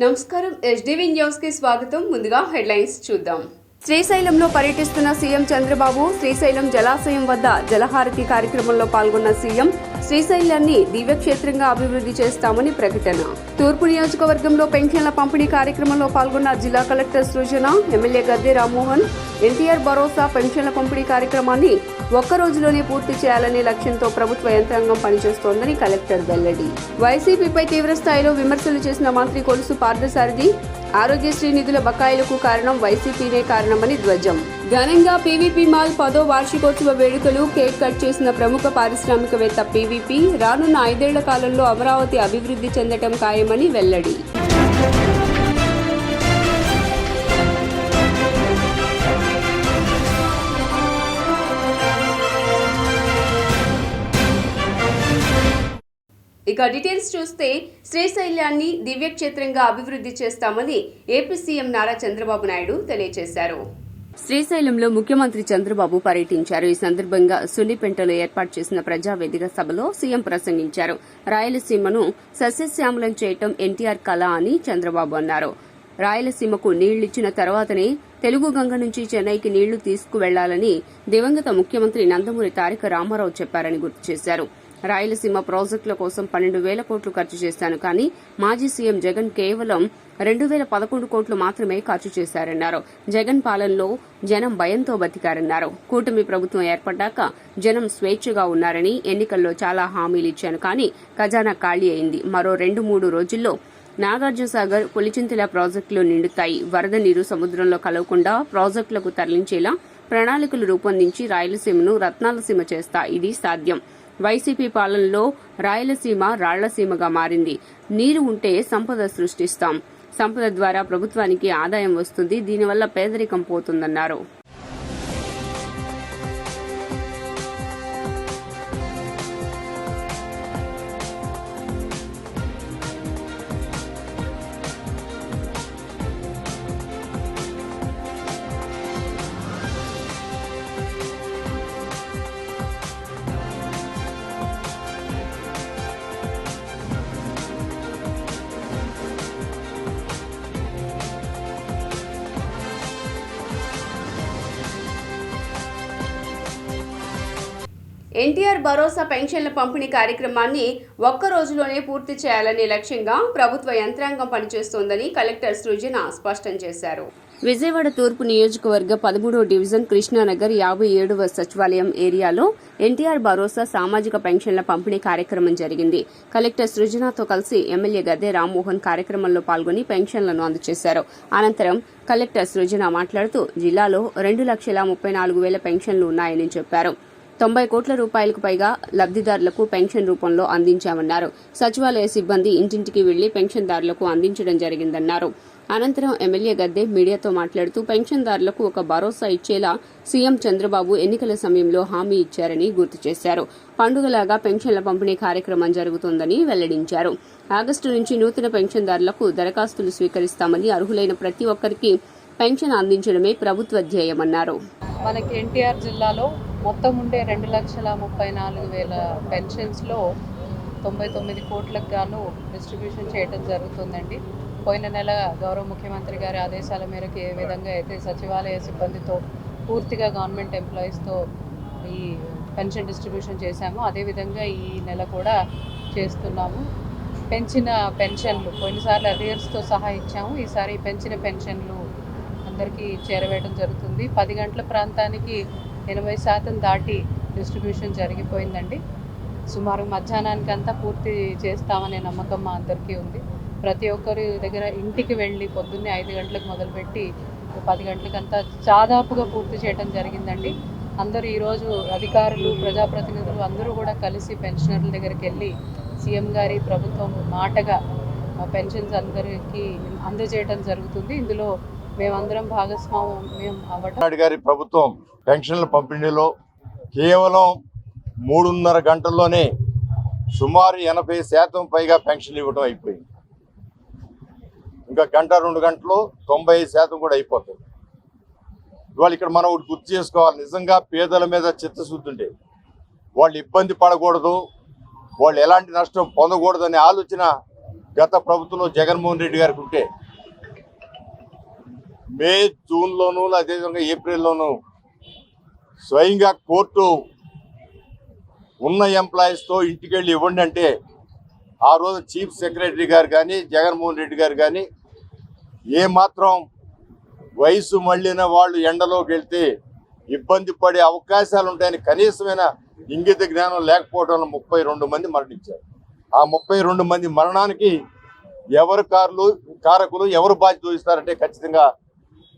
నమస్కారం SDV news కి స్వాగతం. ముందుగా హెడ్లైన్స్ చూద్దాం. శ్రీశైలంలో పర్యటిస్తున్న సీఎం చంద్రబాబు శ్రీశైలం జలాశయం వద్ద జలహారతి కార్యక్రమంలో పాల్గొన్న సీఎం శ్రీశైలాన్ని దివ్యక్షేత్రంగా అభివృద్ధి చేస్తామని ప్రకటన. తూర్పు నియోజకవర్గంలో పెన్షన్ల పంపిణీ కార్యక్రమంలో పాల్గొన్న జిల్లా కలెక్టర్ సృజన, ఎమ్మెల్యే గద్దె రామ్మోహన్. ఎన్టీఆర్ భరోసా పెన్షన్ల పంపిణీ కార్యక్రమాన్ని ఒక్క రోజులోనే పూర్తి చేయాలనే లక్ష్యంతో ప్రభుత్వ యంత్రాంగం పనిచేస్తోందని కలెక్టర్ వెల్లడి. వైసీపీపై తీవ్రస్థాయిలో విమర్శలు చేసిన మంత్రి కొలుసు పార్థసారథి, ఆరోగ్యశ్రీ నిధుల బకాయిలకు కారణం వైసీపీనే కారణమని ధ్వజం. ఘనంగా పీవీపీ మాల్ 10వ వార్షికోత్సవ వేడుకలు. కేక్ కట్ చేసిన ప్రముఖ పారిశ్రామికవేత్త పీవీపీ రానున్న 5 ఏళ్ల కాలంలో అమరావతి అభివృద్ధి చెందటం ఖాయమని వెల్లడి. ఇక డీటెయిల్స్ చూస్తే శ్రీశైలాన్ని దివ్యక్షేత్రంగా అభివృద్ధి చేస్తామని ఏపీ సీఎం నారా చంద్రబాబు నాయుడు తెలియజేశారు. శ్రీశైలంలో ముఖ్యమంత్రి చంద్రబాబు పర్యటించారు. ఈ సందర్భంగా సున్నిపెంటలో ఏర్పాటు చేసిన ప్రజావేదిక సభలో సీఎం ప్రసంగించారు. రాయలసీమను సస్యశ్యామలం చేయటం ఎన్టీఆర్ కళ అని చంద్రబాబు అన్నారు. రాయలసీమకు నీళ్లిచ్చిన తర్వాతనే తెలుగు గంగ నుంచి చెన్నైకి నీళ్లు తీసుకువెళ్లాలని దివంగత ముఖ్యమంత్రి నందమూరి తారక రామారావు చెప్పారని గుర్తు చేశారు. రాయలసీమ ప్రాజెక్టుల కోసం 12,000 కోట్లు ఖర్చు చేశాను, కానీ మాజీ సీఎం జగన్ కేవలం 2,011 కోట్లు మాత్రమే ఖర్చు చేశారన్నారు. జగన్ పాలనలో జనం భయంతో బతికారన్నారు. కూటమి ప్రభుత్వం ఏర్పడ్డాక జనం స్వేచ్ఛగా ఉన్నారని, ఎన్నికల్లో చాలా హామీలు ఇచ్చాను, కానీ ఖజానా ఖాళీ అయింది. మరో 2-3 రోజుల్లో నాగార్జునసాగర్, పులిచింతల ప్రాజెక్టులు నిండుతాయి. వరద నీరు సముద్రంలో కలవకుండా ప్రాజెక్టులకు తరలించేలా ప్రణాళికలు రూపొందించి రాయలసీమను రత్నాలసీమ చేస్తా. ఇది సాధ్యం. వైసీపీ పాలనలో రాయలసీమ రాళ్లసీమగా మారింది. నీరు ఉంటే సంపద సృష్టిస్తాం. సంపద ద్వారా ప్రభుత్వానికి ఆదాయం వస్తుంది. దీనివల్ల పేదరికం పోతుందన్నారు. ఎన్టీఆర్ భరోసా పెన్షన్ల పంపిణీ కార్యక్రమాన్ని ఒక్క రోజులోనే పూర్తి చేయాలనే లక్ష్యంగా ప్రభుత్వ యంత్రాంగం పనిచేస్తోందని కలెక్టర్ సృజన స్పష్టం చేశారు. విజయవాడ తూర్పు నియోజకవర్గ 13వ డివిజన్ కృష్ణానగర్ 57వ సచివాలయం ఏరియాలో ఎన్టీఆర్ భరోసా సామాజిక పెన్షన్ల పంపిణీ కార్యక్రమం జరిగింది. కలెక్టర్ సృజనతో కలిసి ఎమ్మెల్యే గద్దె రామ్మోహన్ కార్యక్రమంలో పాల్గొని పెన్షన్లను అందజేశారు. అనంతరం కలెక్టర్ సృజన మాట్లాడుతూ జిల్లాలో 2,34,000 పెన్షన్లు ఉన్నాయని చెప్పారు. 90 కోట్ల రూపాయలకు పైగా లబ్దిదారులకు పెన్షన్ రూపంలో అందించామన్నారు. సచివాలయ సిబ్బంది ఇంటింటికి వెళ్లి పెన్షన్దారులకు అందించడం జరిగిందన్నారు. అనంతరం ఎమ్మెల్యే గద్దె మీడియాతో మాట్లాడుతూ పెన్షన్దారులకు ఒక భరోసా ఇచ్చేలా సీఎం చంద్రబాబు ఎన్నికల సమయంలో హామీ ఇచ్చారని గుర్తు చేశారు. పండుగలాగా పెన్షన్ల పంపిణీ కార్యక్రమం జరుగుతోందని వెల్లడించారు. ఆగస్టు నుంచి నూతన పెన్షన్దారులకు దరఖాస్తులు స్వీకరిస్తామని, అర్హులైన ప్రతి ఒక్కరికి పెన్షన్ అందించడమే ప్రభుత్వ ధ్యేయమన్నారు. మనకి ఎన్టీఆర్ జిల్లాలో మొత్తం ఉండే 2,34,000 పెన్షన్స్లో 99 కోట్లకు గాను డిస్ట్రిబ్యూషన్ చేయడం జరుగుతుందండి. పోయిన నెల గౌరవ ముఖ్యమంత్రి గారి ఆదేశాల మేరకు ఏ విధంగా అయితే సచివాలయ సిబ్బందితో పూర్తిగా గవర్నమెంట్ ఎంప్లాయీస్తో ఈ పెన్షన్ డిస్ట్రిబ్యూషన్ చేశామో అదేవిధంగా ఈ నెల కూడా చేస్తున్నాము. పెంచిన పెన్షన్లు పోయినసార్లు అరియర్స్తో సహా ఇచ్చాము. ఈసారి పెంచిన పెన్షన్లు అందరికీ చేరవేయడం జరుగుతుంది. 10 గంటల ప్రాంతానికి 80% దాటి డిస్ట్రిబ్యూషన్ జరిగిపోయిందండి. సుమారు మధ్యాహ్నానికంతా పూర్తి చేస్తామనే నమ్మకం మా అందరికీ ఉంది. ప్రతి ఒక్కరి దగ్గర ఇంటికి వెళ్ళి పొద్దున్నే 5 గంటలకు మొదలుపెట్టి 10 గంటలకంతా దాదాపుగా పూర్తి చేయడం జరిగిందండి. అందరూ ఈరోజు అధికారులు, ప్రజాప్రతినిధులు అందరూ కూడా కలిసి పెన్షనర్ల దగ్గరికి వెళ్ళి సీఎం గారి ప్రభుత్వం మాటగా పెన్షన్స్ అందరికీ అందజేయడం జరుగుతుంది. ఇందులో మేమందరం భాగస్వామ్యం అవ్వడం. గారి ప్రభుత్వం పెన్షన్ల పంపిణీలో కేవలం 3.5 గంటల్లోనే సుమారు 80% పైగా పెన్షన్లు ఇవ్వడం అయిపోయింది. ఇంకా 1-2 గంటలు 90% కూడా అయిపోతుంది. ఇవాళ ఇక్కడ మనం ఒకటి గుర్తు చేసుకోవాలి. నిజంగా పేదల మీద చిత్తశుద్ధి ఉంటే వాళ్ళు ఇబ్బంది పడకూడదు, వాళ్ళు ఎలాంటి నష్టం పొందకూడదనే ఆలోచన గత ప్రభుత్వంలో జగన్మోహన్ రెడ్డి గారికి ఉంటే మే, జూన్లోనూ అదేవిధంగా ఏప్రిల్లోనూ స్వయంగా కోర్టు ఉన్న ఎంప్లాయీస్తో ఇంటికి వెళ్ళి ఇవ్వండి అంటే ఆ రోజు చీఫ్ సెక్రటరీ గారు కానీ జగన్మోహన్ రెడ్డి గారు కానీ ఏమాత్రం వయసు మళ్ళిన వాళ్ళు ఎండలోకి వెళ్తే ఇబ్బంది పడే అవకాశాలు ఉంటాయని కనీసమైన ఇంగిత జ్ఞానం లేకపోవడం వల్ల 32 మంది మరణించారు. ఆ 32 మంది మరణానికి ఎవరు కారకులు, ఎవరు బాధ్యత వహిస్తారంటే ఖచ్చితంగా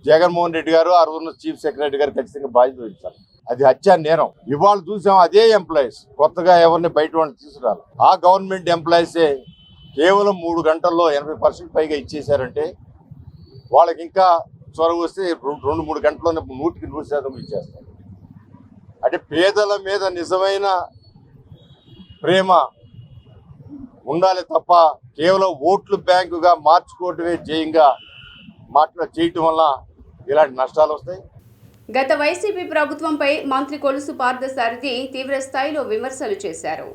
జగన్మోహన్ రెడ్డి గారు, ఆ రోజున చీఫ్ సెక్రటరీ గారు ఖచ్చితంగా బాధ్యత వహిస్తారు. అది హత్యా నేరం. ఇవాళ చూసాం అదే ఎంప్లాయీస్ కొత్తగా ఎవరిని బయట వాళ్ళని తీసుకురాలి. ఆ గవర్నమెంట్ ఎంప్లాయీసే కేవలం 3 గంటల్లో 80% పైగా ఇచ్చేశారంటే వాళ్ళకి ఇంకా చొరవ వస్తే 2-3 గంటల్లోనే 100% ఇచ్చేస్తారు. అంటే పేదల మీద నిజమైన ప్రేమ ఉండాలి తప్ప కేవలం ఓట్లు బ్యాంకుగా మార్చుకోవటమే జయంగా చేయటం వల్ల ఇలాంటి నష్టాలు వస్తాయి. గత వైసీపీ ప్రభుత్వంపై మంత్రి కొలుసు పార్థసారథి తీవ్ర స్థాయిలో విమర్శలు చేశారు.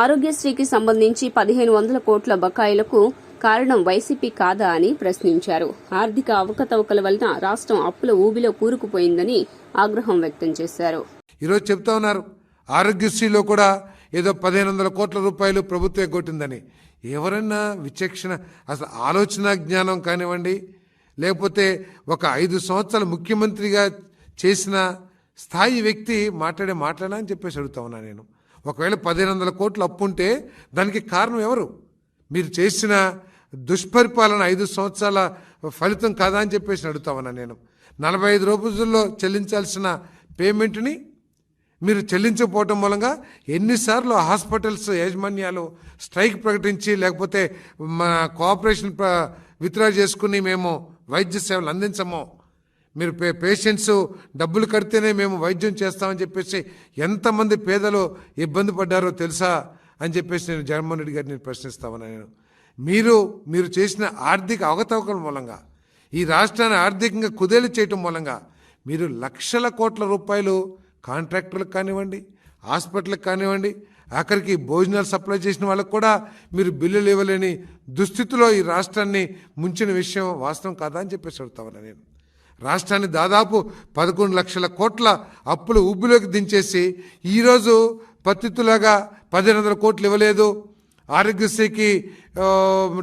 ఆరోగ్యశ్రీకి సంబంధించి 1500 కోట్ల బకాయిలకు కారణం వైసీపీ కాదా అని ప్రశ్నించారు. ఆర్థిక అవకతవకల వలన రాష్ట్రం అప్పుల ఊబిలో కూరుకుపోయిందని ఆగ్రహం వ్యక్తం చేశారు. ఈరోజు చెప్తా ఉన్నారు ఆరోగ్యశ్రీలో కూడా ఏదో 1500 కోట్ల రూపాయలు ప్రభుత్వం ఎగ్గొట్టిందని. ఎవరన్నా విచక్షణ, అసలు ఆలోచన జ్ఞానం కానివ్వండి, లేకపోతే ఒక 5 సంవత్సరాలు ముఖ్యమంత్రిగా చేసిన స్థాయి వ్యక్తి మాట్లాడా అని చెప్పేసి అడుగుతా ఉన్నా నేను. ఒకవేళ 1500 కోట్లు అప్పు ఉంటే దానికి కారణం ఎవరు? మీరు చేసిన దుష్పరిపాలన 5 సంవత్సరాల ఫలితం కాదా అని చెప్పేసి అడుగుతా ఉన్నా నేను. 45 రోజుల్లో చెల్లించాల్సిన పేమెంట్ని మీరు చెల్లించకపోవటం మూలంగా ఎన్నిసార్లు హాస్పిటల్స్ యాజమాన్యాలు స్ట్రైక్ ప్రకటించి లేకపోతే మన కోఆపరేషన్ విత్డ్రా చేసుకుని మేము వైద్య సేవలు అందించము, మీరు పేషెంట్స్ డబ్బులు కడితేనే మేము వైద్యం చేస్తామని చెప్పేసి ఎంతమంది పేదలు ఇబ్బంది పడ్డారో తెలుసా అని చెప్పేసి నేను జగన్మోహన్ రెడ్డి గారిని ప్రశ్నిస్తామన్నా నేను. మీరు చేసిన ఆర్థిక అవకతవకల మూలంగా ఈ రాష్ట్రాన్ని ఆర్థికంగా కుదేలు చేయటం మూలంగా మీరు లక్షల కోట్ల రూపాయలు కాంట్రాక్టర్లకు కానివ్వండి, హాస్పిటల్కి కానివ్వండి, ఆఖరికి భోజనాలు సప్లై చేసిన వాళ్ళకు కూడా మీరు బిల్లులు ఇవ్వలేని దుస్థితిలో ఈ రాష్ట్రాన్ని ముంచిన విషయం వాస్తవం కాదా అని చెప్పేసి అడుగుతామన్నా నేను. రాష్ట్రాన్ని దాదాపు 11 లక్షల కోట్ల అప్పులు ఊబిలోకి దించేసి ఈరోజు పత్తితులాగా 1500 కోట్లు ఇవ్వలేదు, ఆరోగ్యశ్రీకి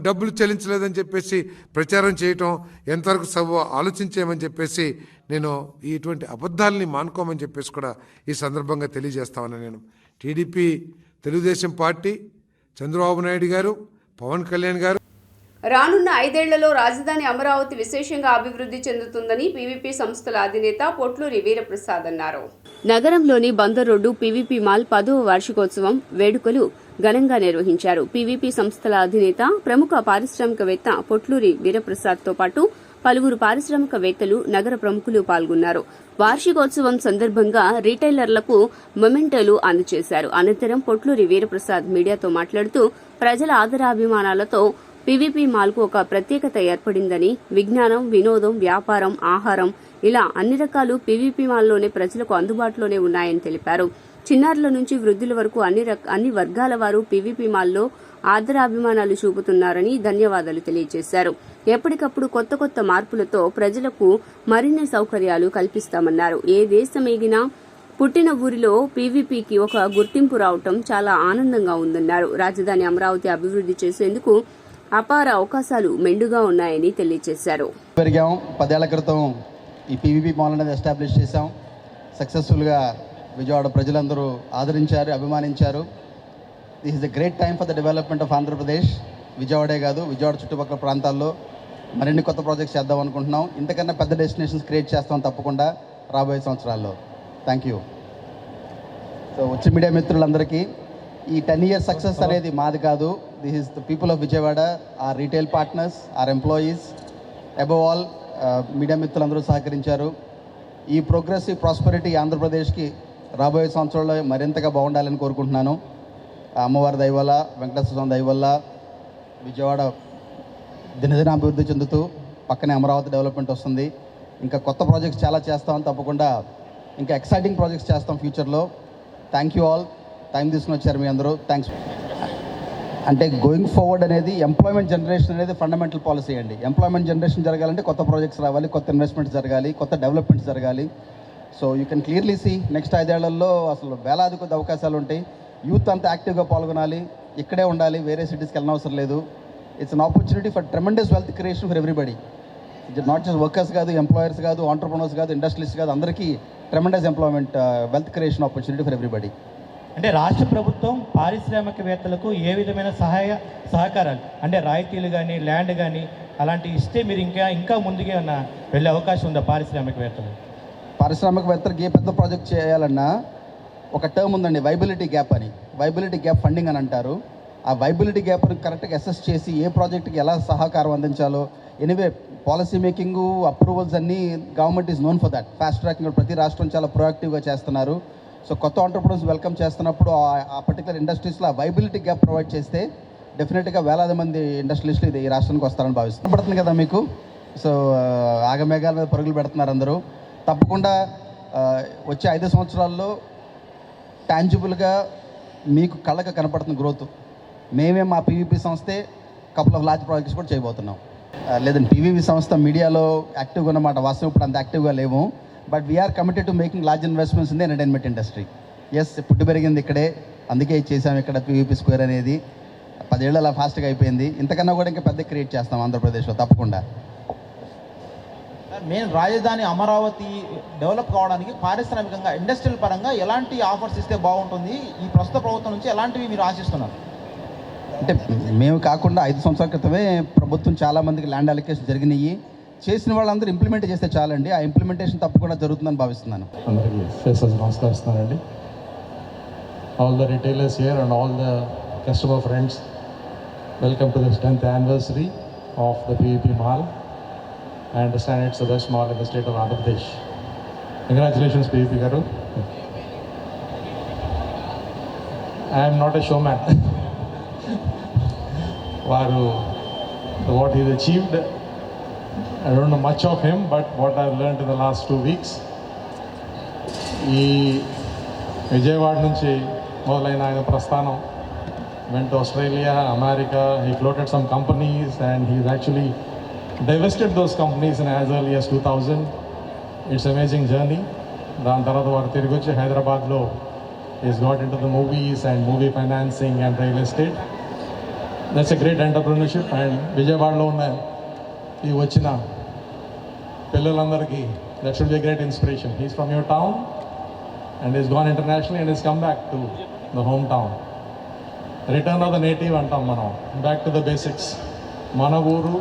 డబ్బులు చెల్లించలేదని చెప్పేసి ప్రచారం చేయటం ఎంతవరకు ఆలోచించేయమని చెప్పేసి నేను ఇటువంటి అబద్ధాలని మానుకోమని చెప్పేసి కూడా ఈ సందర్భంగా తెలియజేస్తామని నేను. టీడీపీ, తెలుగుదేశం పార్టీ, చంద్రబాబు నాయుడు గారు, పవన్ కళ్యాణ్ గారు రానున్న 5 ఏళ్లలో రాజధాని అమరావతి విశేషంగా అభివృద్ధి చెందుతుందని పీవీపీ సంస్థల అధినేత పొట్లూరి వీరప్రసాద్ అన్నారు. నగరంలోని బందర్ రోడ్డు పీవీపీ మాల్ 10వ వార్షికోత్సవం వేడుకలు ఘనంగా నిర్వహించారు. పీవీపీ సంస్థల అధినేత, ప్రముఖ పారిశ్రామికవేత్త పొట్లూరి వీరప్రసాద్తో పాటు పలువురు పారిశ్రామికవేత్తలు, నగర ప్రముఖులు పాల్గొన్నారు. వార్షికోత్సవం సందర్భంగా రీటైలర్లకు మొమెంటోలు అందజేశారు. అనంతరం పొట్లూరి వీరప్రసాద్ మీడియాతో మాట్లాడుతూ ప్రజల ఆదరాభిమానాలతో పీవీపీ మాల్కు ఒక ప్రత్యేకత ఏర్పడిందని, విజ్ఞానం, వినోదం, వ్యాపారం, ఆహారం ఇలా అన్ని రకాలు పీవీపీ మాల్లోనే ప్రజలకు అందుబాటులోనే ఉన్నాయని తెలిపారు. చిన్నారుల నుంచి వృద్ధుల వరకు అన్ని వర్గాల వారు పీవీపీ మాల్లో ఆదరాభిమానాలు చూపుతున్నారని ధన్యవాదాలు తెలియజేశారు. ఎప్పటికప్పుడు కొత్త మార్పులతో ప్రజలకు మరిన్ని సౌకర్యాలు కల్పిస్తామన్నారు. ఏ దేశమేగినా పుట్టిన ఊరిలో పీవీపీకి ఒక గుర్తింపు రావటం చాలా ఆనందంగా ఉందన్నారు. రాజధాని అమరావతి అభివృద్ధి చేసేందుకు అపార అవకాశాలు మెండుగా ఉన్నాయని తెలియజేశారు. 10 ఏళ్ల క్రితం ఈ పీవీపీ మాల్ అనేది ఎస్టాబ్లిష్ చేశాం. సక్సెస్ఫుల్గా విజయవాడ ప్రజలందరూ ఆదరించారు, అభిమానించారు. This is the great time for the development of Andhra Pradesh. విజయవాడే కాదు, విజయవాడ చుట్టుపక్కల ప్రాంతాల్లో మరిన్ని కొత్త ప్రాజెక్ట్స్ చేద్దాం అనుకుంటున్నాం. ఇంతకన్నా పెద్ద డెస్టినేషన్స్ క్రియేట్ చేస్తాం తప్పకుండా రాబోయే సంవత్సరాల్లో. Thank you. సో వచ్చి మీడియా మిత్రులందరికీ ఈ 10 years సక్సెస్ అనేది మాది కాదు. This is the people of Vijayawada, our retail partners, our employees, above all media మిత్రులందరూ సహకరించారు. ఈ ప్రోగ్రెసివ్ ప్రాస్పెరిటీ ఆంధ్రప్రదేశ్కి రాబోయే సంవత్సరాల్లో మరింతగా బాగుండాలని కోరుకుంటున్నాను. అమ్మవారి దయ వల్ల, వెంకటేశ్వర స్వామి దయ వల్ల విజయవాడ దినదిన అభివృద్ధి చెందుతూ పక్కనే అమరావతి డెవలప్మెంట్ వస్తుంది. ఇంకా కొత్త ప్రాజెక్ట్స్ చాలా చేస్తాం, తప్పకుండా ఇంకా ఎక్సైటింగ్ ప్రాజెక్ట్స్ చేస్తాం ఫ్యూచర్లో. Thank you all. టైం తీసుకుని వచ్చారు మీ అందరూ. థ్యాంక్స్. అంటే గోయింగ్ ఫార్వర్డ్ అనేది ఎంప్లాయ్మెంట్ జనరేషన్ అనేది ఫండమెంటల్ పాలసీ అండి. ఎంప్లాయ్మెంట్ జనరేషన్ జరగాలంటే కొత్త ప్రాజెక్ట్స్ రావాలి, కొత్త ఇన్వెస్ట్మెంట్స్ జరగాలి, కొత్త డెవలప్మెంట్స్ జరగాలి. So you can clearly see next 5 ఏళ్లలో అసలు వేలాది కొద్ది అవకాశాలు ఉంటాయి. యూత్ అంతా యాక్టివ్గా పాల్గొనాలి, ఇక్కడే ఉండాలి, వేరే సిటీస్కి వెళ్ళనవసరం లేదు. It's an opportunity for tremendous wealth creation for everybody. Not just workers కాదు, ఎంప్లాయర్స్ కాదు, ఆంటర్ప్రనర్స్ కాదు, ఇండస్ట్రీస్ కాదు, అందరికీ tremendous employment wealth creation opportunity for everybody. అంటే రాష్ట్ర ప్రభుత్వం పారిశ్రామికవేత్తలకు ఏ విధమైన సహకారాలు అంటే రాయితీలు కానీ ల్యాండ్ కానీ అలాంటివి ఇస్తే మీరు ఇంకా ముందుగా ఉన్న వెళ్ళే అవకాశం ఉందా పారిశ్రామికవేత్తలు? పారిశ్రామికవేత్తలకు ఏ పెద్ద ప్రాజెక్ట్ చేయాలన్నా ఒక టర్మ్ ఉందండి, వైబిలిటీ గ్యాప్ అని. వైబిలిటీ గ్యాప్ ఫండింగ్ అని అంటారు. ఆ వైబిలిటీ గ్యాప్ని కరెక్ట్గా అసెస్ చేసి ఏ ప్రాజెక్ట్కి ఎలా సహకారం అందించాలో, ఎనీవే పాలసీ మేకింగ్ అప్రూవల్స్ అన్నీ government is known for that. Fast tracking ప్రతి రాష్ట్రం చాలా ప్రొయాక్టివ్గా చేస్తున్నారు. సో కొత్త ఆంటర్ప్రినర్స్ వెల్కమ్ చేస్తున్నప్పుడు ఆ పర్టికులర్ ఇండస్ట్రీస్లో ఆ వైబిలిటీ గ్యాప్ ప్రొవైడ్ చేస్తే డెఫినెట్గా వేలాది మంది ఇండస్ట్రియలిస్టులు ఇది ఈ రాష్ట్రానికి వస్తారని భావిస్తుంది. పడుతుంది కదా మీకు. సో ఆగమేఘాల మీద పరుగులు పెడుతున్నారు అందరూ. తప్పకుండా వచ్చే 5 సంవత్సరాల్లో టాంజిబుల్గా మీకు కళ్ళకు కనపడుతున్న గ్రోత్. మేమే మా పీవీపీ సంస్థే కపుల్ ఆఫ్ లార్జ్ ప్రాజెక్ట్స్ కూడా చేయబోతున్నాం. లేదండి, పీవీపీ సంస్థ మీడియాలో యాక్టివ్గా ఉన్నమాట వాస్తవం, ఇప్పుడు అంత యాక్టివ్గా లేము. But we're committed to making large investments in the entertainment industry. Yes, పుట్టి పెరిగింది ఇక్కడే, అందుకే చేసాం ఇక్కడ పీవీపీ స్క్వేర్ అనేది. 10 ఏళ్ళు అలా ఫాస్ట్గా అయిపోయింది. ఇంతకన్నా కూడా ఇంకా పెద్ద క్రియేట్ చేస్తాం ఆంధ్రప్రదేశ్లో తప్పకుండా. మెయిన్ రాజధాని అమరావతి డెవలప్ కావడానికి పారిశ్రామికంగా ఇండస్ట్రియల్ పరంగా ఎలాంటి ఆఫర్స్ ఇస్తే బాగుంటుంది, ఈ ప్రస్తుత ప్రభుత్వం నుంచి ఎలాంటివి మీరు ఆశిస్తున్నారు? అంటే మేము కాకుండా 5 సంవత్సరాల క్రితమే ప్రభుత్వం చాలామందికి ల్యాండ్ అలికేషన్ జరిగినాయి. చేసిన వాళ్ళందరూ ఇంప్లిమెంట్ చేస్తే చాలండి. ఆ ఇంప్లిమెంటేషన్ తప్పకుండా జరుగుతుందని భావిస్తున్నాను. అందరికీ ఫేసెస్ నమస్కరిస్తున్నానండి. All the retailers here and all the customer friends, welcome to this 10th anniversary ఆఫ్ ద PVP Mall. I understand it's the best mall in the state of Andhra Pradesh. Congratulations, PVP Garu. I am not a showman. What he's achieved, I don't know much of him, but what I've learned in the last 2 weeks, Vijayawada nunchi modalaina ayana prasthanam, went to Australia, America. He floated some companies and he's actually divested those companies in as early as 2000. It's an amazing journey. దాని తర్వాత వారు తిరిగి వచ్చి హైదరాబాద్లో is got in to the movies and movie financing and real estate. That's a great entrepreneurship. And విజయవాడలో ఉన్న ఈ వచ్చిన పిల్లలందరికీ that should be a great inspiration. He's from your town and is gone international and is come back to the home town. Return of the native అంటాం మనం, back to the basics. మన ఊరు,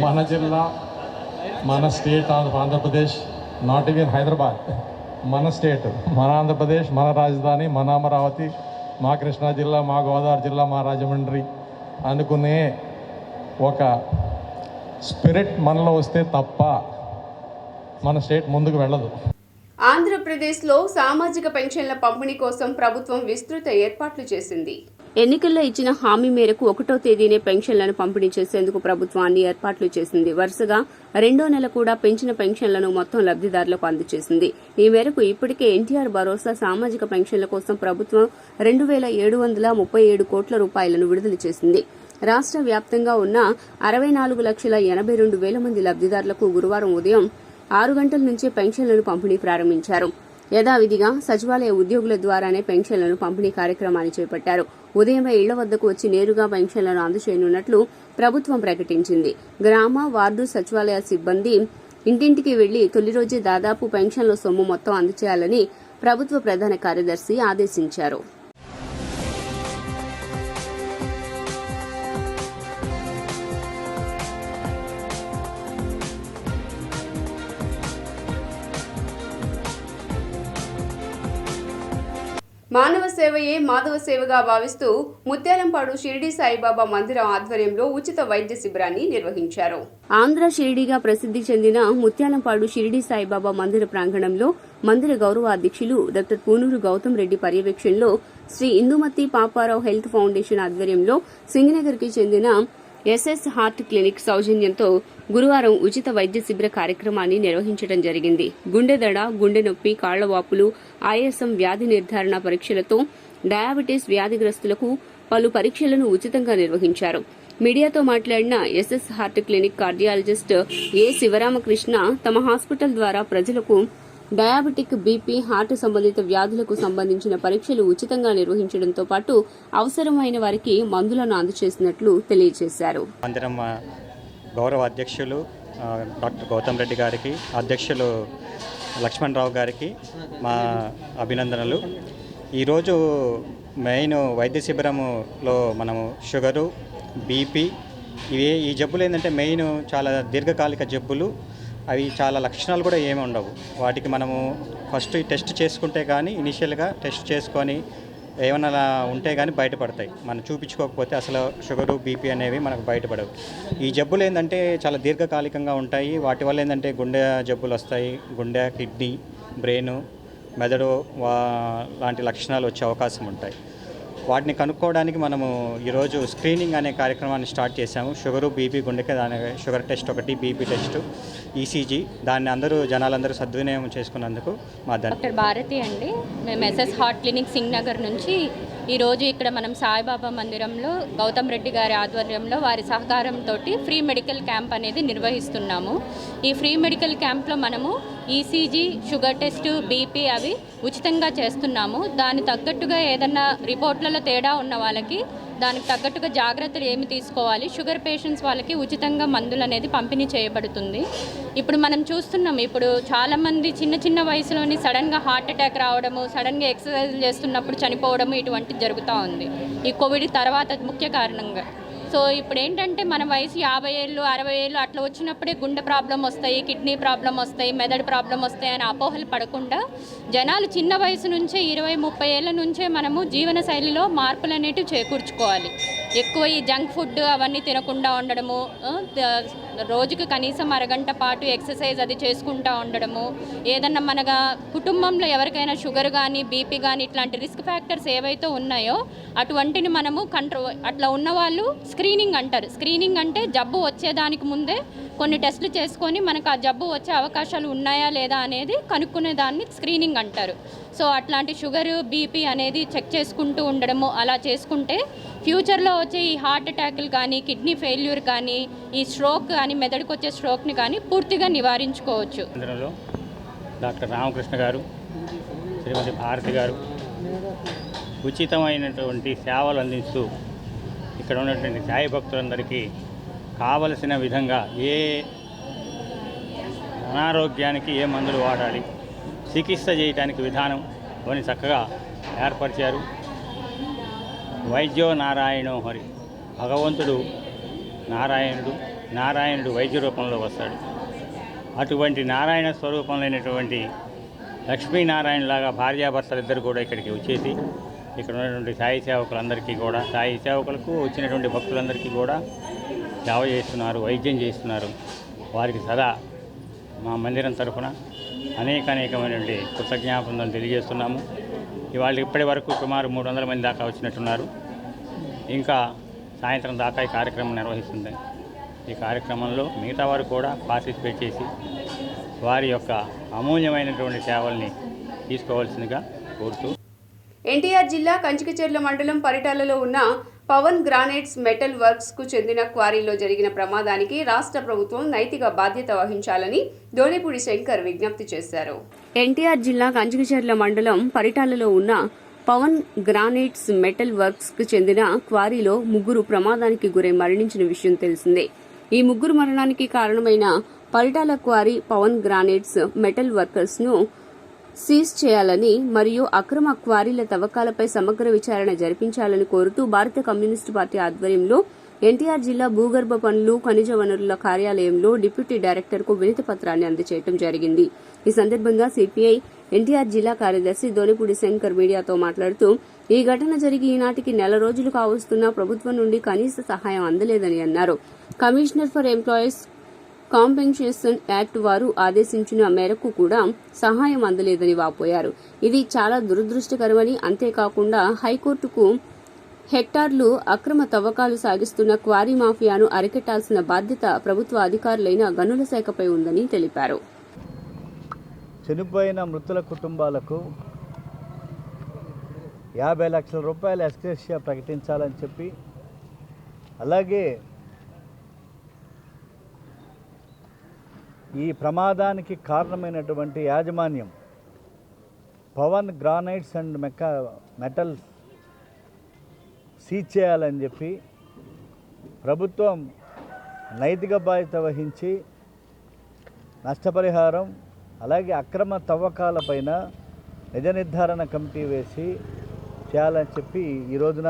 మన జిల్లా, మన state of Andhra Pradesh, not even Hyderabad, మన state, మన ఆంధ్రప్రదేశ్, మన రాజధాని, మన అమరావతి, మా కృష్ణా జిల్లా, మా గోదావరి జిల్లా, మా రాజమండ్రి అనుకునే ఒక స్పిరిట్ మనలో వస్తే తప్ప మన స్టేట్ ముందుకు వెళ్ళదు. ఆంధ్రప్రదేశ్లో సామాజిక పెన్షన్ల పంపిణీ కోసం ప్రభుత్వం విస్తృత ఏర్పాట్లు చేసింది. ఎన్నికల్లో ఇచ్చిన హామీ మేరకు 1వ తేదీనే పెన్షన్లను పంపిణీ చేసేందుకు ప్రభుత్వం అన్ని ఏర్పాట్లు చేసింది. వరుసగా 2వ నెల కూడా పెంచిన పెన్షన్లను మొత్తం లబ్దిదారులకు అందజేసింది. ఈ మేరకు ఇప్పటికే ఎన్టీఆర్ భరోసా సామాజిక పెన్షన్ల కోసం ప్రభుత్వం 2,737 కోట్ల రూపాయలను విడుదల చేసింది. రాష్ట్ర వ్యాప్తంగా ఉన్న 64,82,000 మంది లబ్దిదారులకు గురువారం ఉదయం 6 గంటల నుంచే పెన్షన్లను పంపిణీ ప్రారంభించారు. యథావిధిగా సచివాలయ ఉద్యోగుల ద్వారానే పెన్షన్లను పంపిణీ కార్యక్రమాన్ని చేపట్టారు. ఉదయమే ఇళ్ల వద్దకు వచ్చి నేరుగా పెన్షన్లను అందజేయనున్నట్లు ప్రభుత్వం ప్రకటించింది. గ్రామ, వార్డు సచివాలయ సిబ్బంది ఇంటింటికి వెళ్లి తొలి రోజే దాదాపు పెన్షన్ల సొమ్ము మొత్తం అందజేయాలని ప్రభుత్వ ప్రధాన కార్యదర్శి ఆదేశించారు. మానవ సేవయే మాధవ సేవగా భావిస్తూ ముత్యాలంపాడు షిరిడి సాయిబాబా మందిరం ఆధ్వర్యంలో ఉచిత వైద్య శిబిరాన్ని నిర్వహించారు. ఆంధ్ర షిరిడిగా ప్రసిద్ది చెందిన ముత్యాలంపాడు షిరిడి సాయిబాబా మందిర ప్రాంగణంలో మందిర గౌరవ అధ్యక్షులు డాక్టర్ పూనూరు గౌతమ్ రెడ్డి పర్యవేక్షణలో శ్రీ ఇందుమతి పాపారావు హెల్త్ ఫౌండేషన్ ఆధ్వర్యంలో సింగనగర్ కి చెందిన ఎస్ఎస్ హార్ట్ క్లినిక్ సౌజన్యంతో గురువారం ఉచిత వైద్య శిబిర కార్యక్రమాన్ని నిర్వహించడం జరిగింది. గుండెదడ, గుండె నొప్పి, కాళ్లవాపులు, ఆయాసం వ్యాధి నిర్ధారణ పరీక్షలతో డయాబెటీస్ వ్యాధిగ్రస్తులకు పలు పరీక్షలను ఉచితంగా నిర్వహించారు. మీడియాతో మాట్లాడిన ఎస్ఎస్ హార్ట్ క్లినిక్ కార్డియాలజిస్ట్ ఏ శివరామకృష్ణ తమ హాస్పిటల్ ద్వారా ప్రజలకు డయాబెటిక్, బీపీ, హార్ట్ సంబంధిత వ్యాధులకు సంబంధించిన పరీక్షలు ఉచితంగా నిర్వహించడంతో పాటు అవసరమైన వారికి మందులను అందజేసినట్లు తెలియజేశారు. గౌరవ అధ్యక్షులు డాక్టర్ గౌతమ్ రెడ్డి గారికి, అధ్యక్షులు లక్ష్మణరావు గారికి మా అభినందనలు. ఈరోజు మెయిన్ వైద్య శిబిరంలో మనము షుగరు, బీపీ ఈ జబ్బులు ఏంటంటే మెయిన్ చాలా దీర్ఘకాలిక జబ్బులు. అవి చాలా లక్షణాలు కూడా ఏమి ఉండవు. వాటికి మనము ఫస్ట్ టెస్ట్ చేసుకుంటే కానీ ఇనిషియల్గా టెస్ట్ చేసుకొని ఏమైనా ఉంటే కానీ బయటపడతాయి. మనం చూపించుకోకపోతే అసలు షుగరు, బీపీ అనేవి మనకు బయటపడవు. ఈ జబ్బులు ఏంటంటే చాలా దీర్ఘకాలికంగా ఉంటాయి. వాటి వల్ల ఏంటంటే గుండె జబ్బులు వస్తాయి. గుండె, కిడ్నీ, బ్రెయిన్, మెదడు లాంటి లక్షణాలు వచ్చే అవకాశం ఉంటాయి. వాటిని కనుక్కోవడానికి మనము ఈరోజు స్క్రీనింగ్ అనే కార్యక్రమాన్ని స్టార్ట్ చేశాము. షుగరు, బీపీ, గుండెకి దాని షుగర్ టెస్ట్ ఒకటి, బీపీ టెస్ట్, ఈసీజీ, దాన్ని జనాలందరూ సద్వినియోగం చేసుకున్నందుకు మా డాక్టర్ భారతి అండి. మేము SS heart clinic Singh Nagar నుంచి ఈరోజు ఇక్కడ మనం సాయిబాబా మందిరంలో గౌతమ్ రెడ్డి గారి ఆధ్వర్యంలో వారి సహకారంతో ఫ్రీ మెడికల్ క్యాంప్ అనేది నిర్వహిస్తున్నాము. ఈ ఫ్రీ మెడికల్ క్యాంప్లో మనము ఈసీజీ, షుగర్ టెస్ట్, బీపీ అవి ఉచితంగా చేస్తున్నాము. దానికి తగ్గట్టుగా ఏదన్నా రిపోర్ట్లలో తేడా ఉన్న వాళ్ళకి దానికి తగ్గట్టుగా జాగ్రత్తలు ఏమి తీసుకోవాలి, షుగర్ పేషెంట్స్ వాళ్ళకి ఉచితంగా మందులు అనేది పంపిణీ చేయబడుతుంది. ఇప్పుడు మనం చూస్తున్నాం, ఇప్పుడు చాలామంది చిన్న వయసులోని సడన్గా హార్ట్ అటాక్ రావడము, సడన్గా ఎక్సర్సైజ్ చేస్తున్నప్పుడు చనిపోవడము ఇటువంటిది జరుగుతూ ఉంది ఈ కోవిడ్ తర్వాత ముఖ్య కారణంగా. సో ఇప్పుడు ఏంటంటే మన వయసు 50 ఏళ్ళు 60 ఏళ్ళు అట్లా వచ్చినప్పుడే గుండె ప్రాబ్లం వస్తాయి, కిడ్నీ ప్రాబ్లం వస్తాయి, మెదడు ప్రాబ్లం వస్తాయి అని అపోహలు పడకుండా జనాలు చిన్న వయసు నుంచే 20-30 ఏళ్ళ నుంచే మనము జీవన శైలిలో మార్పులు అనేటివి చేకూర్చుకోవాలి. ఎక్కువ ఈ జంక్ ఫుడ్ అవన్నీ తినకుండా ఉండడము, రోజుకి కనీసం అరగంట పాటు ఎక్సర్సైజ్ అది చేసుకుంటూ ఉండడము, ఏదన్నా మనగా కుటుంబంలో ఎవరికైనా షుగర్ కానీ బీపీ కానీ ఇట్లాంటి రిస్క్ ఫ్యాక్టర్స్ ఏవైతే ఉన్నాయో అటువంటిని మనము అట్లా ఉన్నవాళ్ళు స్క్రీనింగ్ అంటారు. స్క్రీనింగ్ అంటే జబ్బు వచ్చేదానికి ముందే కొన్ని టెస్టులు చేసుకొని మనకు ఆ జబ్బు వచ్చే అవకాశాలు ఉన్నాయా లేదా అనేది కనుక్కునే దాన్ని స్క్రీనింగ్ అంటారు. సో అట్లాంటి షుగర్, బీపీ అనేది చెక్ చేసుకుంటూ ఉండడము, అలా చేసుకుంటే ఫ్యూచర్లో వచ్చే ఈ హార్ట్ అటాక్లు కానీ, కిడ్నీ ఫెయిల్యూర్ కానీ, ఈ స్ట్రోక్ కానీ, మెదడుకు వచ్చే స్ట్రోక్ని కానీ పూర్తిగా నివారించుకోవచ్చు. ఇందులో డాక్టర్ రామకృష్ణ గారు, శ్రీమతి భారతి గారు ఉచితమైనటువంటి సేవలు అందిస్తూ ఇక్కడ ఉన్నటువంటి సాయి భక్తులందరికీ కావలసిన విధంగా ఏ అనారోగ్యానికి ఏ మందులు వాడాలి, చికిత్స చేయడానికి విధానం అవన్నీ చక్కగా ఏర్పరిచారు. వైద్యో నారాయణో హరి, భగవంతుడు నారాయణుడు వైద్య రూపంలో వస్తాడు. అటువంటి నారాయణ స్వరూపంలోనటువంటి లక్ష్మీనారాయణలాగా భార్యాభర్తలు ఇద్దరు కూడా ఇక్కడికి వచ్చేసి ఇక్కడ ఉన్నటువంటి సాయి సేవకులందరికీ కూడా, సాయి సేవకులకు వచ్చినటువంటి భక్తులందరికీ కూడా సేవ చేస్తున్నారు, వైద్యం చేస్తున్నారు. వారికి సదా మా మందిరం తరఫున అనేకమైనటువంటి కృతజ్ఞాపనలు తెలియజేస్తున్నాము. ఇవాళ ఇప్పటి వరకు సుమారు 300 మంది దాకా వచ్చినట్టున్నారు. ఇంకా సాయంత్రం దాకా ఈ కార్యక్రమం నిర్వహిస్తుంది. ఈ కార్యక్రమంలో మిగతా వారు కూడా పార్టిసిపేట్ చేసి వారి యొక్క అమూల్యమైనటువంటి సేవల్ని తీసుకోవాల్సిందిగా కోరుతూ. ఎన్టీఆర్ జిల్లా కంచికచెర్ల మండలం పరిటాలలో ఉన్న పవన్ గ్రానైట్స్ మెటల్ వర్క్స్ కు చెందిన క్వారీలో జరిగిన ప్రమాదానికి రాష్ట్ర ప్రభుత్వం నైతిక బాధ్యత వహించాలని దోనేపూడి శంకర్ విజ్ఞప్తి చేశారు. ఎన్టీఆర్ జిల్లా కంచికచెర్ల మండలం పరిటాలలో ఉన్న పవన్ గ్రానైట్స్ మెటల్ వర్క్స్ కు చెందిన క్వారీలో 3 ప్రమాదానికి గురై మరణించిన విషయం తెలిసిందే. ఈ 3 మరణానికి కారణమైన Paritala quarry Pavan granites metal workers ను సీజ్ చేయాలని మరియు అక్రమ క్వారీల తవ్వకాలపై సమగ్ర విచారణ జరిపించాలని కోరుతూ భారత కమ్యూనిస్టు పార్టీ ఆధ్వర్యంలో ఎన్టీఆర్ జిల్లా భూగర్భ పనులు, ఖనిజ వనరుల కార్యాలయంలో డిప్యూటీ డైరెక్టర్కు వినతి పత్రాన్ని అందజేయడం జరిగింది. ఈ సందర్భంగా సిపిఐ ఎన్టీఆర్ జిల్లా కార్యదర్శి దోనేపూడి శంకర్ మీడియాతో మాట్లాడుతూ ఈ ఘటన జరిగి ఈనాటికి 1 రోజులు కావస్తున్నా ప్రభుత్వం నుండి కనీస సహాయం అందలేదని అన్నారు. Commissioner for employees compensation act వారు ఆదేశించిన మేరకు కూడా సహాయం అందలేదని వాపోయారు. ఇది చాలా దురదృష్టకరమని, అంతేకాకుండా హైకోర్టుకు హెక్టార్లు అక్రమ తవ్వకాలు సాగిస్తున్న క్వారీ మాఫియాను అరికట్టాల్సిన బాధ్యత ప్రభుత్వ అధికారులైన గనుల శాఖపై ఉందని తెలిపారు. చనిపోయిన మృతుల కుటుంబాలకు 50 లక్షల రూపాయలు ఎక్స్గ్రేషియా ప్రకటించాలని చెప్పి, అలాగే ఈ ప్రమాదానికి కారణమైనటువంటి యాజమాన్యం Pavan granites and metals seize చేయాలని చెప్పి ప్రభుత్వం నైతిక బాధ్యత వహించి నష్టపరిహారం అలాగే అక్రమ తవ్వకాలపైన నిజ నిర్ధారణ కమిటీ వేసి చేయాలని చెప్పి ఈ రోజున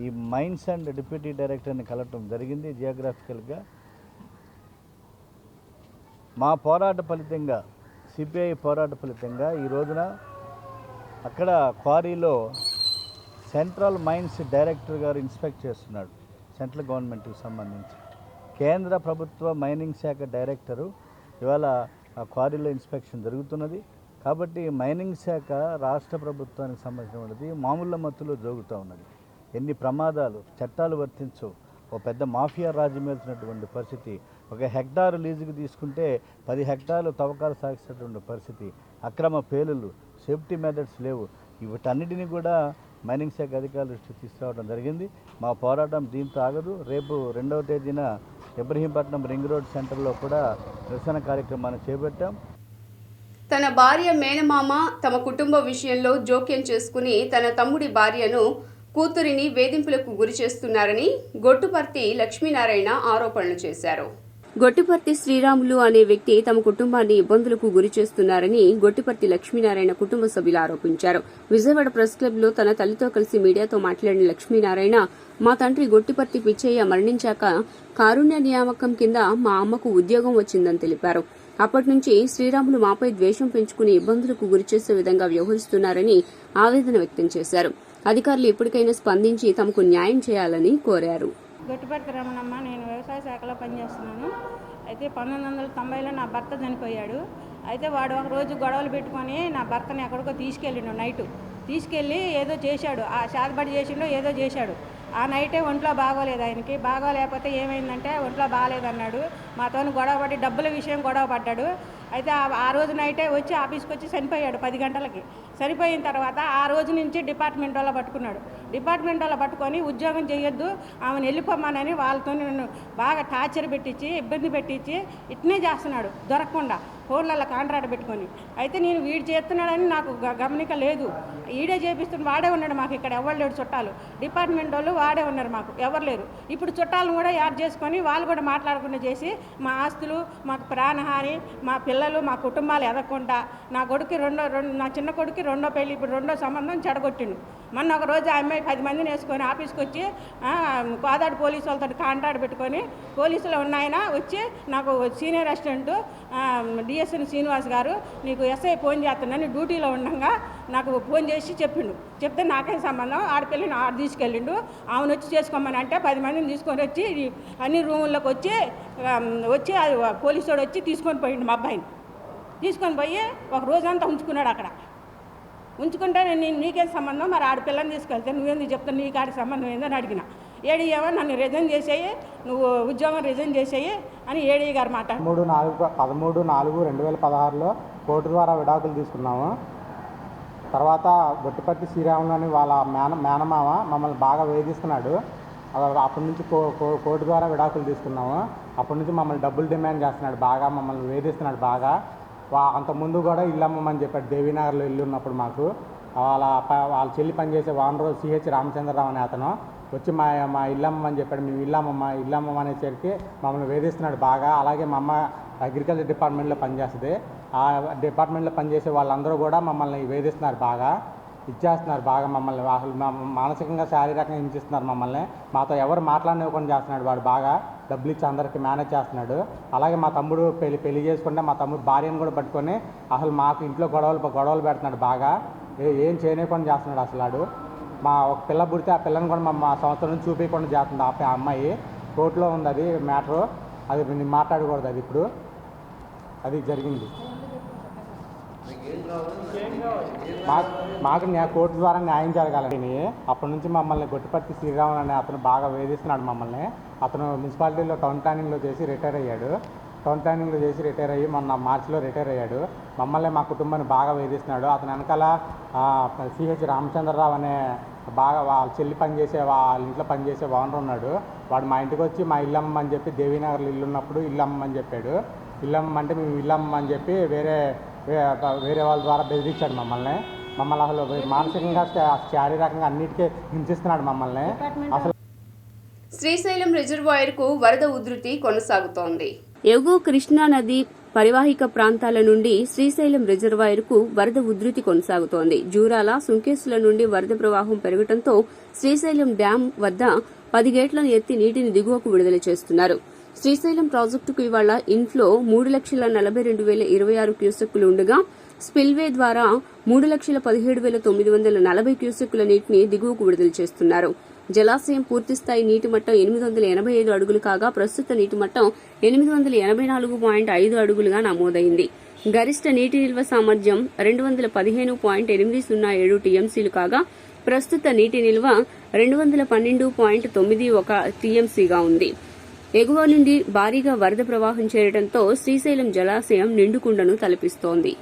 ఈ మైన్స్ అండ్ డిప్యూటీ డైరెక్టర్ని కలవటం జరిగింది. జియోగ్రాఫికల్గా మా పోరాట ఫలితంగా, సిపిఐ పోరాట ఫలితంగా ఈ రోజున అక్కడ క్వారీలో సెంట్రల్ మైన్స్ డైరెక్టర్ గారు ఇన్స్పెక్ట్ చేస్తున్నాడు. సెంట్రల్ గవర్నమెంట్కి సంబంధించి కేంద్ర ప్రభుత్వ మైనింగ్ శాఖ డైరెక్టరు ఇవాళ ఆ క్వారీలో ఇన్స్పెక్షన్ జరుగుతున్నది. కాబట్టి మైనింగ్ శాఖ రాష్ట్ర ప్రభుత్వానికి సంబంధించినది మామూలు మత్తులో జరుగుతూ ఉన్నది. ఎన్ని ప్రమాదాలు, చట్టాలు వర్తించవు, ఒక పెద్ద మాఫియా రాజ్యం వెళ్తున్నటువంటి పరిస్థితి. 1 హెక్టారు లీజుకు తీసుకుంటే 10 హెక్టార్లు తవ్వకాలు సాగిస్తున్నటువంటి పరిస్థితి, అక్రమ పేలులు, సేఫ్టీ మెథడ్స్ లేవు. వీటన్నిటిని కూడా మైనింగ్ శాఖ అధికారుల దృష్టికి తీసుకురావడం జరిగింది. మా పోరాటం దీంతో ఆగదు. రేపు 2వ తేదీన ఇబ్రహీంపట్నం రింగ్ రోడ్ సెంటర్లో కూడా నిరసన కార్యక్రమాన్ని చేపట్టాం. తన భార్య మేనమామ తమ కుటుంబ విషయంలో జోక్యం చేసుకుని తన తమ్ముడి భార్యను, కూతురిని వేధింపులకు గురి చేస్తున్నారని గొట్టుపర్తి లక్ష్మీనారాయణ ఆరోపణలు చేశారు. గొట్టిపర్తి శ్రీరాములు అనే వ్యక్తి తమ కుటుంబాన్ని ఇబ్బందులకు గురి చేస్తున్నారని గొట్టిపర్తి లక్ష్మీనారాయణ కుటుంబ సభ్యులు ఆరోపించారు. విజయవాడ ప్రెస్ క్లబ్ లో తన తల్లితో కలిసి మీడియాతో మాట్లాడిన లక్ష్మీనారాయణ, మా తండ్రి గొట్టిపర్తి పిచ్చయ్య మరణించాక కారుణ్య నియామకం కింద మా అమ్మకు ఉద్యోగం వచ్చిందని తెలిపారు. అప్పటి నుంచి శ్రీరాములు మాపై ద్వేషం పెంచుకుని ఇబ్బందులకు గురిచేసే విధంగా వ్యవహరిస్తున్నారని ఆవేదన వ్యక్తం చేశారు. అధికారులు ఇప్పటికైనా స్పందించి తమకు న్యాయం చేయాలని కోరారు. గొట్టిపర్తి రమణమ్మ, నేను వ్యవసాయ శాఖలో పనిచేస్తున్నాను. అయితే 1990లో నా భర్త చనిపోయాడు. అయితే వాడు ఒక రోజు గొడవలు పెట్టుకొని నా భర్తని ఎక్కడికో తీసుకెళ్ళిండు. నైటు తీసుకెళ్ళి ఏదో చేశాడు, ఆ శాతపడి చేసిండో ఏదో చేశాడు. ఆ నైటే ఒంట్లో బాగోలేదు ఆయనకి. బాగోలేకపోతే ఏమైందంటే ఒంట్లో బాగాలేదన్నాడు. మాతో గొడవ పడి డబ్బుల విషయం గొడవ పడ్డాడు. అయితే ఆ రోజు నైటే వచ్చి ఆఫీస్కి వచ్చి చనిపోయాడు 10 గంటలకి. చనిపోయిన తర్వాత ఆ రోజు నుంచి డిపార్ట్మెంట్ వాళ్ళ పట్టుకున్నాడు. డిపార్ట్మెంట్ వాళ్ళ పట్టుకొని ఉద్యోగం చేయొద్దు, ఆమెను వెళ్ళిపోమ్మానని వాళ్ళతో నన్ను బాగా టార్చర్ పెట్టించి, ఇబ్బంది పెట్టించి ఇట్నే చేస్తున్నాడు దొరకకుండా, ఫోన్లలో కాంట్రాక్ట్ పెట్టుకొని. అయితే నేను వీడు చేస్తున్నాడని నాకు గమనిక లేదు. ఈడే చేపిస్తున్న వాడే ఉన్నాడు. మాకు ఇక్కడ ఎవరు లేడు చుట్టాలు. డిపార్ట్మెంట్ వాళ్ళు వాడే ఉన్నారు, మాకు ఎవరు లేరు. ఇప్పుడు చుట్టాలను కూడా యాడ్ చేసుకొని వాళ్ళు కూడా మాట్లాడకుండా చేసి మా ఆస్తులు, మాకు ప్రాణహాని, మా పిల్లలు, మా కుటుంబాలు ఎదగకుండా నా కొడుకు నా చిన్న కొడుకు 2వ పెళ్ళి, ఇప్పుడు 2వ సంబంధం చెడగొట్టిండు. మొన్న ఒక రోజు ఆ అమ్మాయి 10 మందిని వేసుకొని ఆఫీస్కి వచ్చి కోదాడు పోలీసు వాళ్ళతో కాంట్రాక్ట్ పెట్టుకొని, పోలీసులు ఉన్నాయన వచ్చి నాకు సీనియర్ అసిస్టెంట్ డిఎస్ఎన్ శ్రీనివాస్ గారు నీకు ఎస్ఐ ఫోన్ చేస్తున్నాను డ్యూటీలో ఉండగా నాకు ఫోన్ చేసి చెప్తే నాకేం సంబంధం, ఆడపిల్లని ఆడ తీసుకెళ్ళిండు. ఆమెను వచ్చి చేసుకోమని అంటే 10 మందిని తీసుకొని వచ్చి అన్ని రూముల్లోకి వచ్చి పోలీసు వాడు వచ్చి తీసుకొని పోయిండు. మా అబ్బాయిని తీసుకొని పోయి ఒక రోజంతా ఉంచుకున్నాడు. అక్కడ ఉంచుకుంటే నీకేం సంబంధం, మరి ఆడపిల్లని తీసుకెళ్తే నువ్వేందుకు చెప్తాను, నీకు ఆడికి సంబంధం ఏందని అడిగిన. ఏడీ ఏమో నన్ను రిజైన్ చేసేయి, నువ్వు ఉద్యోగం రిజైన్ చేసేయి అని ఏడీ గారు మాట. 13/4/2016లో కోర్టు ద్వారా విడాకులు తీసుకున్నాము. తర్వాత గొట్టిపర్తి శ్రీరాములు అని వాళ్ళ మేనమామ మమ్మల్ని బాగా వేధిస్తున్నాడు. అప్పటి నుంచి కోర్టు ద్వారా విడాకులు తీసుకున్నాము. అప్పటి నుంచి మమ్మల్ని డబ్బులు డిమాండ్ చేస్తున్నాడు, బాగా మమ్మల్ని వేధిస్తున్నాడు బాగా. అంతకుముందు కూడా ఇల్లు అమ్మమని చెప్పాడు. దేవీనగర్లో ఇల్లు ఉన్నప్పుడు మాకు వాళ్ళ చెల్లి పనిచేసే ఓనరు సిహెచ్ రామచంద్రరావు అనే అతను వచ్చి మా ఇల్లు అమ్మమని చెప్పాడు. మేము ఇల్లు అమ్మమ్మ అనేసరికి మమ్మల్ని వేధిస్తున్నాడు బాగా. అలాగే మా అమ్మ అగ్రికల్చర్ డిపార్ట్మెంట్లో పనిచేస్తుంది. ఆ డిపార్ట్మెంట్లో పనిచేసే వాళ్ళందరూ కూడా మమ్మల్ని వేధిస్తున్నారు బాగా, ఇచ్చేస్తున్నారు బాగా మమ్మల్ని. అసలు మానసికంగా శారీరకంగా హింసిస్తున్నారు మమ్మల్ని. మాతో ఎవరు మాట్లాడనివ్వకుండా చేస్తున్నాడు వాడు బాగా. డబ్బులు ఇచ్చి అందరికీ మేనేజ్ చేస్తున్నాడు. అలాగే మా తమ్ముడు పెళ్లి చేసుకుంటే మా తమ్ముడు భార్యను కూడా పట్టుకొని అసలు మాకు ఇంట్లో గొడవలు పెడుతున్నాడు బాగా. ఏం చేయనివ్వకుండా చేస్తున్నాడు అసలు వాడు. మా ఒక పిల్ల పుడితే ఆ పిల్లని కూడా మా సంవత్సరం నుంచి చూపించకుండా చేస్తుంది ఆ అమ్మాయి. కోర్టులో ఉంది అది మ్యాటరు, అది నేను మాట్లాడకూడదు. అది ఇప్పుడు అది జరిగింది. మాకు కోర్టు ద్వారా న్యాయం జరగాలని అప్పటి నుంచి మమ్మల్ని గొట్టిపర్తి శ్రీరాములు అనే అతను బాగా వేధిస్తున్నాడు మమ్మల్ని. అతను మున్సిపాలిటీలో టౌన్ ప్లానింగ్లో చేసి రిటైర్ అయ్యాడు. టౌన్ ప్లానింగ్లో చేసి రిటైర్ అయ్యి మొన్న మార్చిలో రిటైర్ అయ్యాడు. మమ్మల్ని మా కుటుంబాన్ని బాగా వేధిస్తున్నాడు. అతని వెనకాల సిహెచ్ రామచంద్రరావు అనే బాగా వాళ్ళ చెల్లి పనిచేసే వాళ్ళ ఇంట్లో పనిచేసే ఓనర్ ఉన్నాడు. వాడు మా ఇంటికి వచ్చి మా ఇల్లు అమ్మని చెప్పి దేవీనగర్లో ఇల్లు ఉన్నప్పుడు ఇల్లు అమ్మని చెప్పాడు. ఇల్లు అమ్మంటే మేము ఇల్లు అమ్మని చెప్పి వేరే వాళ్ళ ద్వారా బెదిరించాడు మమ్మల్ని అసలు మానసికంగా శారీరకంగా అన్నిటికీ హింసిస్తున్నాడు మమ్మల్ని. అసలు శ్రీశైలం రిజర్వాయర్ కు వరద ఉధృతి కొనసాగుతోంది. ఎగువ కృష్ణా నది పరివాహిక ప్రాంతాల నుండి శ్రీశైలం రిజర్వాయర్ కు వరద ఉధృతి కొనసాగుతోంది. జూరాల, సుంకేసుల నుండి వరద ప్రవాహం పెరగడంతో శ్రీశైలం డ్యాం వద్ద 10 గేట్లను ఎత్తి నీటిని దిగువకు విడుదల చేస్తున్నారు. శ్రీశైలం ప్రాజెక్టుకు ఇవాళ ఇన్ఫ్లో 3,42,026 క్యూసెక్కులు ఉండగా స్పిల్వే ద్వారా 3,17,940 క్యూసెక్కుల నీటిని దిగువకు విడుదల చేస్తున్నారు. జలాశయం పూర్తిస్థాయి నీటి మట్టం 885 అడుగులు కాగా ప్రస్తుత నీటి మట్టం 884.5 అడుగులుగా నమోదైంది. గరిష్ట నీటి నిల్వ సామర్థ్యం 215.807 టీఎంసీలు కాగా ప్రస్తుత నీటి నిల్వ 212.91 టీఎంసీగా ఉంది. ఎగువ నుండి భారీగా వరద ప్రవాహం చేరడంతో శ్రీశైలం జలాశయం నిండుకుండను తలపిస్తోంది.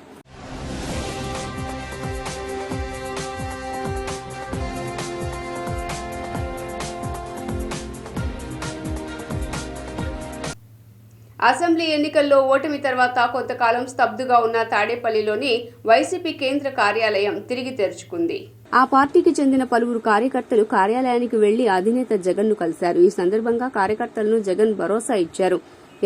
అసెంబ్లీ ఎన్నికల్లో ఓటమి తర్వాత కొంతకాలం స్తబ్దుగా ఉన్న తాడేపల్లిలోని వైసీపీ కేంద్ర కార్యాలయం తిరిగి తెరుచుకుంది. ఆ పార్టీకి చెందిన పలువురు కార్యకర్తలు కార్యాలయానికి వెళ్లి అధినేత జగన్ ను కలిశారు. ఈ సందర్భంగా కార్యకర్తలను జగన్ భరోసా ఇచ్చారు.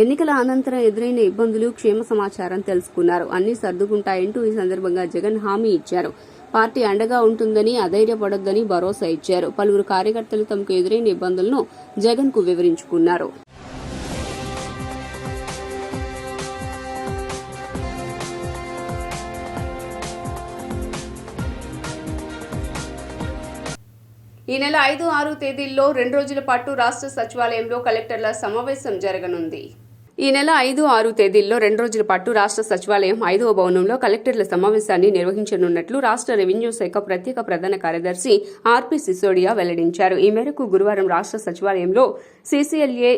ఎన్నికల అనంతరం ఎదురైన ఇబ్బందులు, క్షేమ సమాచారం తెలుసుకున్నారు. అన్ని సర్దుకుంటాయంటూ ఈ సందర్భంగా జగన్ హామీ ఇచ్చారు. పార్టీ అండగా ఉంటుందని, అధైర్యపడొద్దని భరోసా ఇచ్చారు. పలువురు కార్యకర్తలు తమకు ఎదురైన ఇబ్బందులను జగన్ కు వివరించుకున్నారు. ఈ నెల 5, 6 తేదీల్లో 2 రోజుల పాటు రాష్ట్ర సచివాలయంలో కలెక్టర్ల సమావేశం జరగనుంది. ఈ నెల 5, 6 తేదీల్లో 2 రోజుల పాటు రాష్ట్ర సచివాలయం 5వ భవనంలో కలెక్టర్ల సమావేశాన్ని నిర్వహించనున్నట్లు రాష్ట్ర రెవెన్యూ శాఖ ప్రత్యేక ప్రధాన కార్యదర్శి ఆర్పి సిసోడియా వెల్లడించారు. ఈ మేరకు గురువారం రాష్ట్ర సచివాలయంలో సీసీఎల్ఏ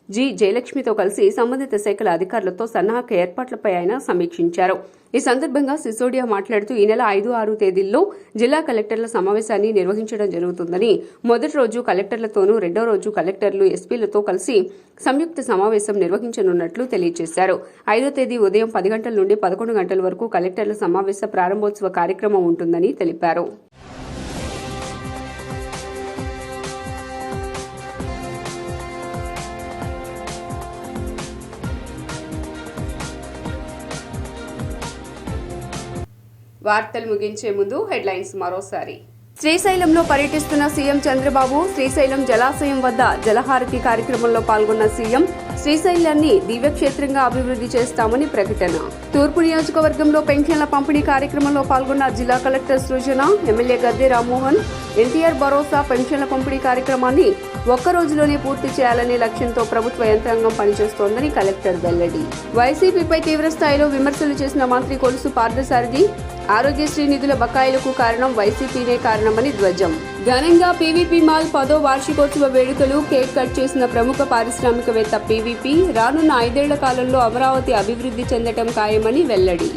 జి జయలక్ష్మితో కలిసి సంబంధిత శాఖల అధికారులతో సన్నాహక ఏర్పాట్లపై ఆయన సమీక్షించారు. ఈ సందర్భంగా సిసోడియా మాట్లాడుతూ ఈ నెల 5, 6 తేదీల్లో జిల్లా కలెక్టర్ల సమావేశాన్ని నిర్వహించడం జరుగుతుందని, మొదటి రోజు కలెక్టర్లతోనూ, రెండో రోజు కలెక్టర్లు, ఎస్పీలతో కలిసి సంయుక్త సమావేశం నిర్వహించనున్నట్లు తెలియజేశారు. 5వ తేదీ ఉదయం 10 గంటల నుండి 11 గంటల వరకు కలెక్టర్ల సమావేశ ప్రారంభోత్సవ కార్యక్రమం ఉంటుందని తెలిపారు. వార్తలు ముగించే ముందు హెడ్లైన్స్ మరోసారి. శ్రీశైలంలో పర్యటిస్తున్న సీఎం చంద్రబాబు శ్రీశైలం జలాశయం వద్ద జలహారతి కార్యక్రమంలో పాల్గొన్న సీఎం శ్రీశైలాన్ని దివ్యక్షేత్రంగా అభివృద్ధి చేస్తామని ప్రకటన. తూర్పు నియోజకవర్గంలో పెన్షన్ల పంపిణీ కార్యక్రమంలో పాల్గొన్న జిల్లా కలెక్టర్ సృజన, ఎమ్మెల్యే గద్దె రామ్మోహన్. ఎన్టీఆర్ భరోసా పెన్షన్ల పంపిణీ కార్యక్రమాన్ని ఒక్క రోజులోనే పూర్తి చేయాలనే లక్ష్యంతో ప్రభుత్వ యంత్రాంగం పనిచేస్తోందని కలెక్టర్ వెల్లడి. వైసీపీపై తీవ్రస్థాయిలో విమర్శలు చేసిన మంత్రి కొలుసు పార్థసారథి, ఆరోగ్యశ్రీ నిధుల బకాయిలకు కారణం వైసీపీనే కారణమని ధ్వజం. ఘనంగా పీవీపీ మాల్ 10వ వార్షికోత్సవ వేడుకలు, కేక్ కట్ చేసిన ప్రముఖ పారిశ్రామికవేత్త పీవీపీ. రానున్న 5 ఏళ్ల కాలంలో అమరావతి అభివృద్ధి చెందటం ఖాయమని వెల్లడి.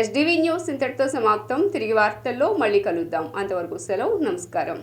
ఎస్డీవీ న్యూస్ ఇంతటితో సమాప్తం. తిరిగి వార్తల్లో మళ్ళీ కలుద్దాం. అంతవరకు సెలవు. నమస్కారం.